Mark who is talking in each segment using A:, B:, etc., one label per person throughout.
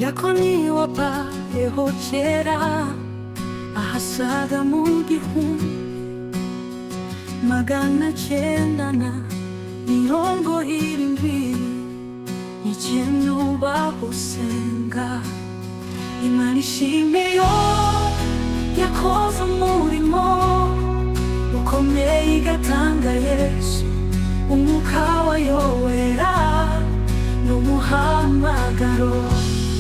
A: yako niwapayeho kera, ahasaga mu gihumbi magana cyenda na mirongo irindwi n'icyenda ubaho usenga. Imana ishimwe yo yakoze umurimo ukomeye igatanga Yesu, umwuka wayo wera n'umuhamagaro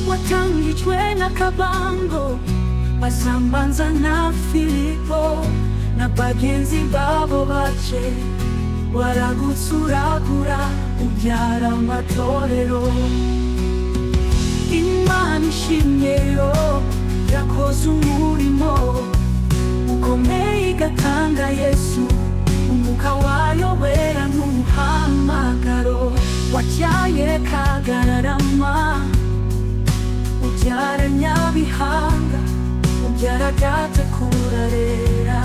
A: watangijwe n'akabango basambanza na Filipo na bagenzi babo bace, waragutsuragura ubyara amatorero. Imana ishimye yo yakoze umurimo ukomeye igatanga Yesu, umwuka wayo wera n'umuhamagaro wacyaye Kagarama, ubyara Nyabihanga, ubyara Gate kurarera,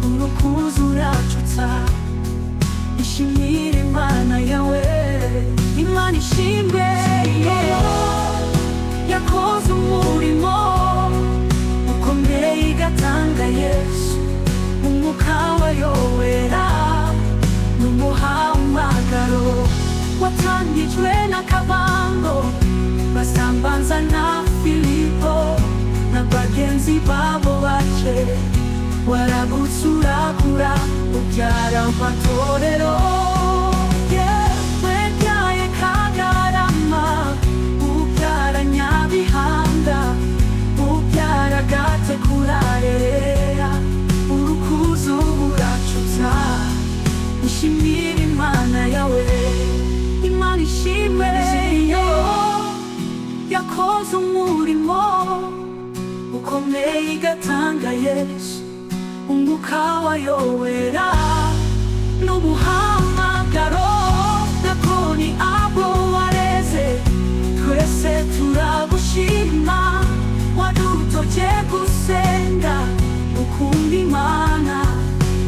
A: urukuzo uracutsa. Ishimire Imana yawe, Imana ishimwe yakoze umurimo ukomeye igatanga Yesu, umwuka wayo wera n'umuhamagaro watangijwe n'akabango basambanza na Filipo na bagenzi babo bace, waragutsuragura ubyara amatorero. Wabyaye Kagarama, ubyara Nyabihanga, ubyara Gate kurarera, urukuzo uracutsa. Ishimire Imana yawe, Imana ishimwe yo yakoze umurimo ukomeye igatanga Yesu, umwuka wayo wera n'umuhamagaro. Nako ni abo wareze, twese turagushima, wadutoje gusenga ukunda Imana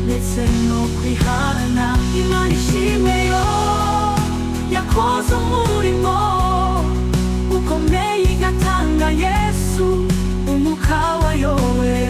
A: ndetse no kwihana. Imana ishimwe yo yakoze umurimo ukomeye igatanga Yesu, umwuka wayo wera